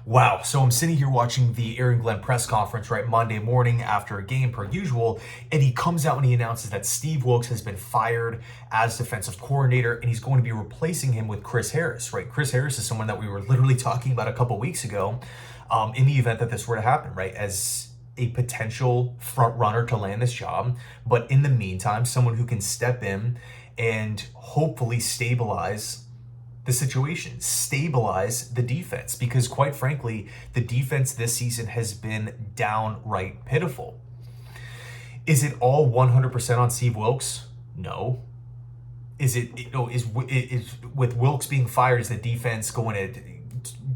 Wow. So I'm sitting here watching the Aaron Glenn press conference, right, Monday morning after a game per usual, and he comes out and he announces that Steve Wilks has been fired as defensive coordinator, and he's going to be replacing him with Chris Harris, right? Chris Harris is someone that we were literally talking about a couple weeks ago, in the event that this were to happen, right, as a potential front runner to land this job. But in the meantime, someone who can step in and hopefully stabilize the situation, stabilize the defense, because quite frankly, the defense this season has been downright pitiful. Is it all 100% on Steve Wilks? No. Is with Wilks being fired, is the defense going to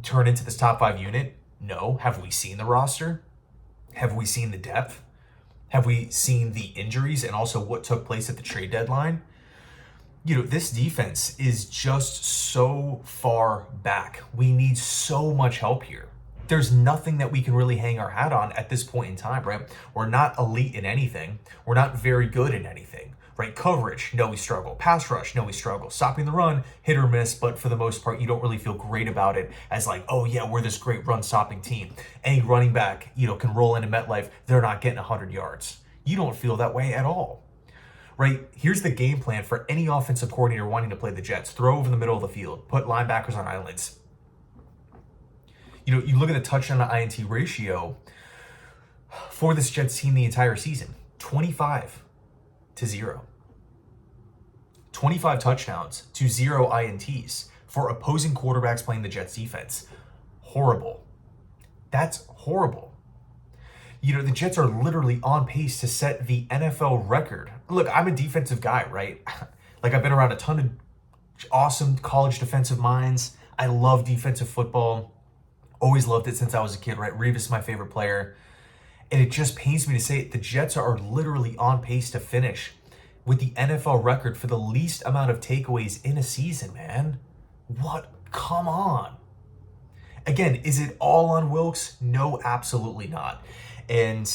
turn into this top 5 unit? No. Have we seen the roster? Have we seen the depth? Have we seen the injuries and also what took place at the trade deadline? This defense is just so far back. We need so much help here. There's nothing that we can really hang our hat on at this point in time, right? We're not elite in anything. We're not very good in anything, right? Coverage, no, we struggle. Pass rush, no, we struggle. Stopping the run, hit or miss, but for the most part, you don't really feel great about it as like, oh yeah, we're this great run-stopping team. Any running back, can roll into MetLife, they're not getting 100 yards. You don't feel that way at all. Right? Here's the game plan for any offensive coordinator wanting to play the Jets. Throw over the middle of the field. Put linebackers on islands. You look at the touchdown to INT ratio for this Jets team the entire season. 25 to 0. 25 touchdowns to 0 INTs for opposing quarterbacks playing the Jets defense. Horrible. That's horrible. The Jets are literally on pace to set the NFL record. Look, I'm a defensive guy, right? Like, I've been around a ton of awesome college defensive minds. I love defensive football. Always loved it since I was a kid, right? Revis is my favorite player. And it just pains me to say it. The Jets are literally on pace to finish with the NFL record for the least amount of takeaways in a season, man. What? Come on. Again, is it all on Wilks? No, absolutely not. And,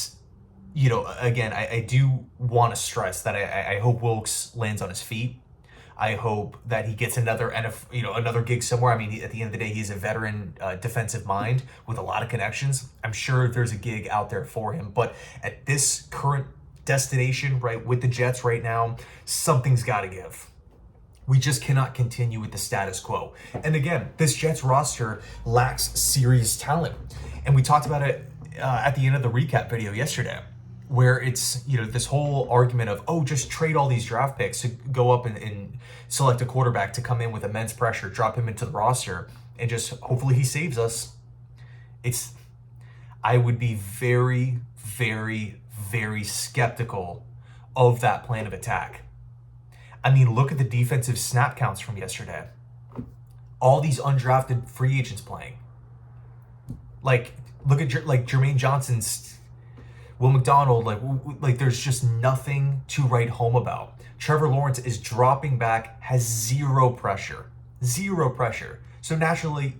again, I do want to stress that I hope Wilks lands on his feet. I hope that he gets another another gig somewhere. I mean, at the end of the day, he's a veteran defensive mind with a lot of connections. I'm sure there's a gig out there for him. But at this current destination, right, with the Jets right now, something's got to give. We just cannot continue with the status quo. And again, this Jets roster lacks serious talent. And we talked about it at the end of the recap video yesterday, where it's, this whole argument of, oh, just trade all these draft picks to go up and select a quarterback to come in with immense pressure, drop him into the roster, and just hopefully he saves us. I would be very, very, very skeptical of that plan of attack. I mean, look at the defensive snap counts from yesterday. All these undrafted free agents playing. Look at Jermaine Johnson's, Will McDonald. Like there's just nothing to write home about. Trevor Lawrence is dropping back, has zero pressure. So naturally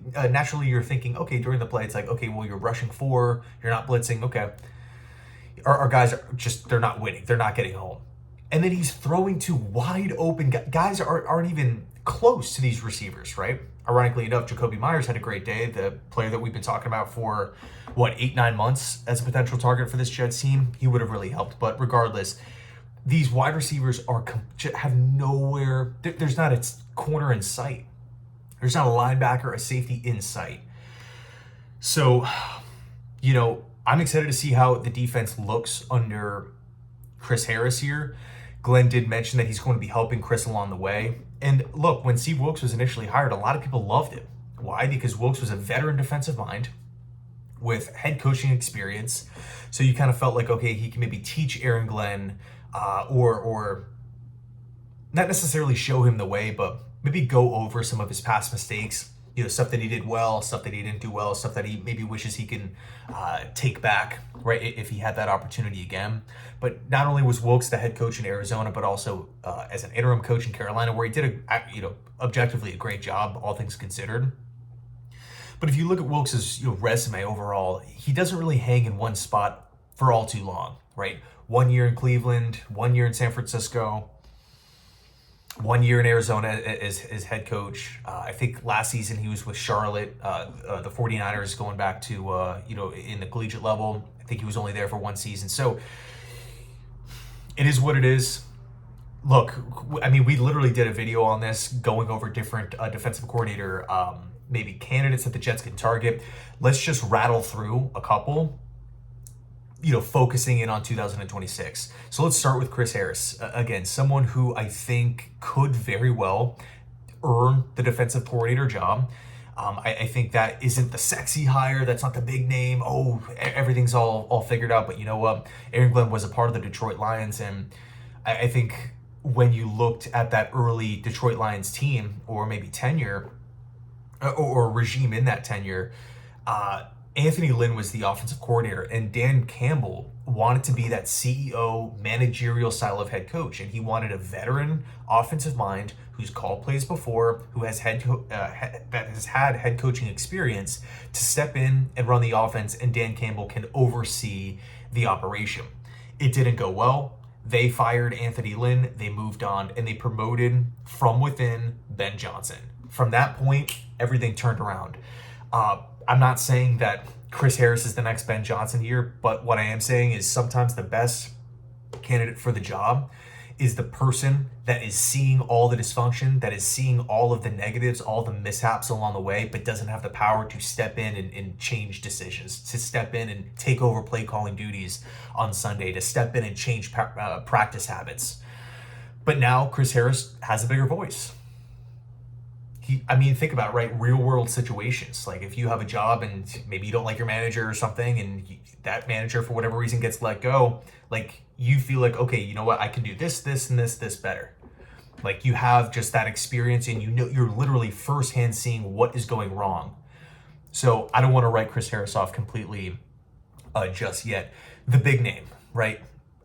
you're thinking, okay, during the play, it's like, okay, well, you're rushing 4, you're not blitzing. Okay, our guys are just, they're not winning, they're not getting home. And then he's throwing to wide open guys aren't even close to these receivers, right? Ironically enough, Jacoby Myers had a great day, the player that we've been talking about for, 8-9 months as a potential target for this Jets team. He would have really helped. But regardless, these wide receivers have nowhere, there's not a corner in sight. There's not a linebacker, a safety in sight. So, I'm excited to see how the defense looks under Chris Harris here. Glenn did mention that he's going to be helping Chris along the way. And look, when Steve Wilks was initially hired, a lot of people loved him. Why? Because Wilks was a veteran defensive mind with head coaching experience. So you kind of felt like, okay, he can maybe teach Aaron Glenn or not necessarily show him the way, but maybe go over some of his past mistakes. Stuff that he did well, stuff that he didn't do well, stuff that he maybe wishes he can take back, right, if he had that opportunity again. But not only was Wilks the head coach in Arizona, but also as an interim coach in Carolina, where he did, objectively a great job, all things considered. But if you look at Wilks' resume overall, he doesn't really hang in one spot for all too long, right? 1 year in Cleveland, 1 year in San Francisco. 1 year in Arizona as head coach. I think last season he was with Charlotte, the 49ers, going back to, in the collegiate level. I think he was only there for 1 season. So it is what it is. Look, I mean, we literally did a video on this going over different defensive coordinator maybe candidates that the Jets can target. Let's just rattle through a couple, focusing in on 2026. So let's start with Chris Harris. Again, someone who I think could very well earn the defensive coordinator job. I think that isn't the sexy hire. That's not the big name. Oh, everything's all figured out. But you know what? Aaron Glenn was a part of the Detroit Lions. And I think when you looked at that early Detroit Lions team, or maybe tenure, or regime in that tenure, Anthony Lynn was the offensive coordinator, and Dan Campbell wanted to be that CEO managerial style of head coach, and he wanted a veteran offensive mind who's called plays before, who has that has had head coaching experience to step in and run the offense, and Dan Campbell can oversee the operation. It didn't go well. They fired Anthony Lynn, they moved on, and they promoted from within Ben Johnson. From that point, everything turned around. I'm not saying that Chris Harris is the next Ben Johnson here, but what I am saying is sometimes the best candidate for the job is the person that is seeing all the dysfunction, that is seeing all of the negatives, all the mishaps along the way, but doesn't have the power to step in and change decisions, to step in and take over play calling duties on Sunday, to step in and change practice habits. But now Chris Harris has a bigger voice. Think about it, right? Real world situations. Like if you have a job and maybe you don't like your manager or something, and that manager for whatever reason gets let go, like you feel like, okay, you know what? I can do this, and this better. Like you have just that experience, and you're literally firsthand seeing what is going wrong. So I don't want to write Chris Harris off completely just yet. The big name, right?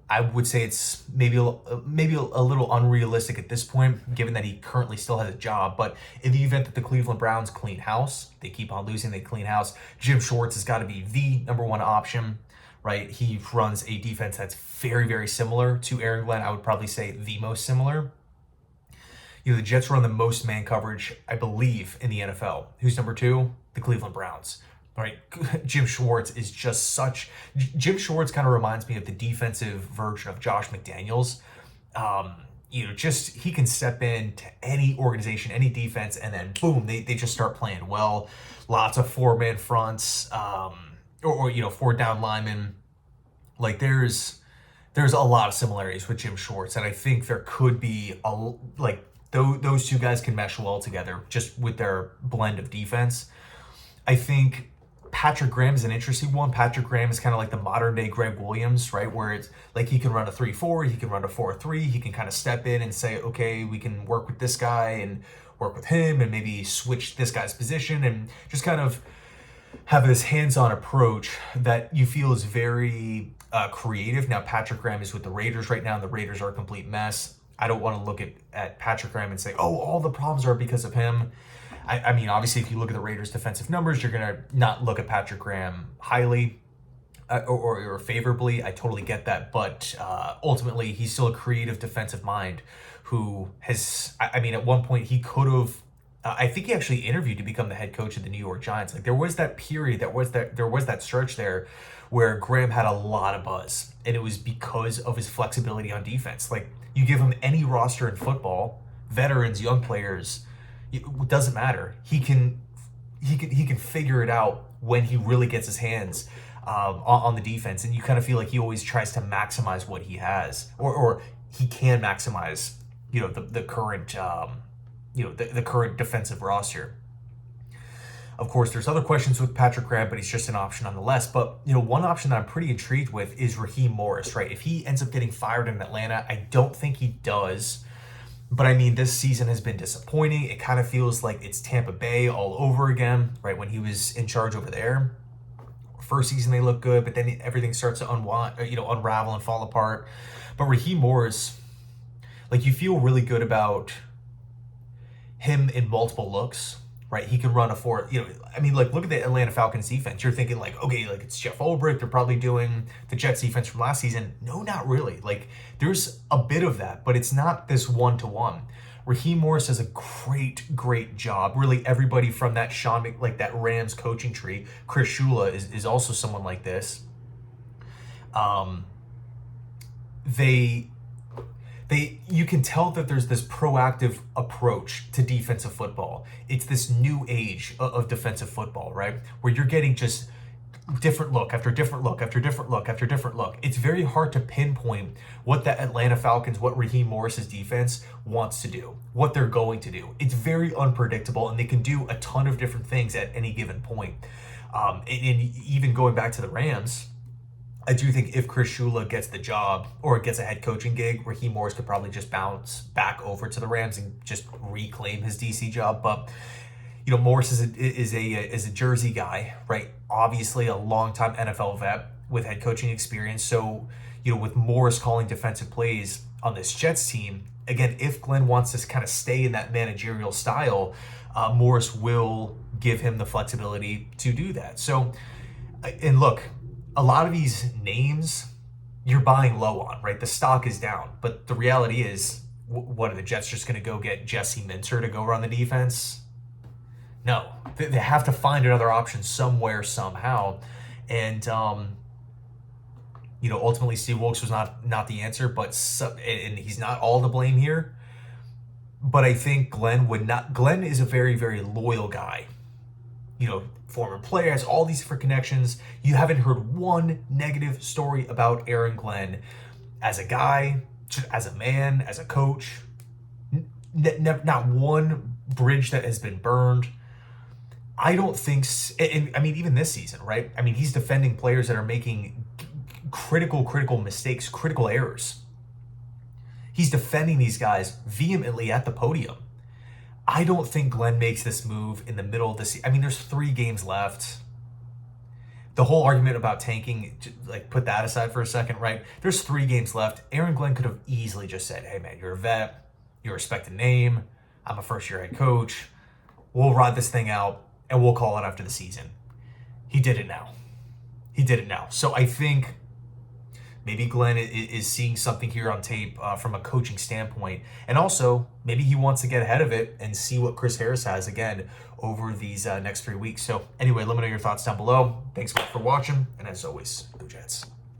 I would say it's maybe a little unrealistic at this point, given that he currently still has a job. But in the event that the Cleveland Browns clean house, they keep on losing, they clean house, Jim Schwartz has got to be the number one option, right? He runs a defense that's very, very similar to Aaron Glenn. I would probably say the most similar. The Jets run the most man coverage, I believe, in the NFL. Who's number two? The Cleveland Browns. Right, Jim Schwartz is just Jim Schwartz kind of reminds me of the defensive version of Josh McDaniels. He can step in to any organization, any defense, and then boom, they just start playing well. Lots of 4-man fronts, or 4 down linemen. Like there's a lot of similarities with Jim Schwartz, and I think there could be those two guys can mesh well together just with their blend of defense. I think Patrick Graham is an interesting one. Patrick Graham is kind of like the modern day Greg Williams, right? Where it's like he can run a 3-4, he can run a 4-3, he can kind of step in and say, okay, we can work with this guy and work with him and maybe switch this guy's position and just kind of have this hands-on approach that you feel is very creative. Now, Patrick Graham is with the Raiders right now, and the Raiders are a complete mess. I don't want to look at Patrick Graham and say, oh, all the problems are because of him. I mean, obviously, if you look at the Raiders' defensive numbers, you're going to not look at Patrick Graham highly or favorably. I totally get that. But ultimately, he's still a creative defensive mind who has, at one point, he could have, I think he actually interviewed to become the head coach of the New York Giants. Like there was that period, there was that stretch there where Graham had a lot of buzz. And it was because of his flexibility on defense. Like you give him any roster in football, veterans, young players, it doesn't matter. He can figure it out when he really gets his hands on the defense, and you kind of feel like he always tries to maximize what he has, or he can maximize the current the current defensive roster. Of course, there's other questions with Patrick Graham, but he's just an option nonetheless. But one option that I'm pretty intrigued with is Raheem Morris. Right, if he ends up getting fired in Atlanta, I don't think he does. But this season has been disappointing. It kind of feels like it's Tampa Bay all over again, right? When he was in charge over there. First season they look good, but then everything starts to unravel and fall apart. But Raheem Morris, like you feel really good about him in multiple looks, right? He can run a 4, look at the Atlanta Falcons defense. You're thinking like, okay, like it's Jeff Ulbrich. They're probably doing the Jets defense from last season. No, not really. Like there's a bit of that, but it's not this 1-to-1. Raheem Morris does a great job. Really, everybody from that that Rams coaching tree. Chris Shula is also someone like this. They you can tell that there's this proactive approach to defensive football. It's this new age of defensive football, right? Where you're getting just different look after different look after different look after different look. It's very hard to pinpoint what the Atlanta Falcons, what Raheem Morris's defense wants to do, what they're going to do. It's very unpredictable, and they can do a ton of different things at any given point. And even going back to the Rams, I do think if Chris Shula gets the job or gets a head coaching gig, Raheem Morris could probably just bounce back over to the Rams and just reclaim his DC job. But Morris is a Jersey guy, right? Obviously a longtime NFL vet with head coaching experience. So, with Morris calling defensive plays on this Jets team, again, if Glenn wants to kind of stay in that managerial style, Morris will give him the flexibility to do that. So, and look, a lot of these names you're buying low on, right? The stock is down, but the reality is, what are the Jets just going to go get Jesse Minter to go run the defense? No, they have to find another option somewhere, somehow. And, ultimately Steve Wilks was not the answer, and he's not all to blame here. But I think Glenn is a very, very loyal guy. Former player, has all these different connections. You haven't heard one negative story about Aaron Glenn as a guy, as a man, as a coach. Not one bridge that has been burned. I don't think, even this season, right? He's defending players that are making critical mistakes, critical errors. He's defending these guys vehemently at the podium. I don't think Glenn makes this move in the middle of the season. There's 3 games left. The whole argument about tanking, put that aside for a second, right? There's 3 games left. Aaron Glenn could have easily just said, hey man, you're a vet, you're a respected name, I'm a first-year head coach, we'll ride this thing out, and we'll call it after the season. He did it now. So I think maybe Glenn is seeing something here on tape from a coaching standpoint. And also, maybe he wants to get ahead of it and see what Chris Harris has, again, over these next 3 weeks. So anyway, let me know your thoughts down below. Thanks for watching. And as always, go Jets.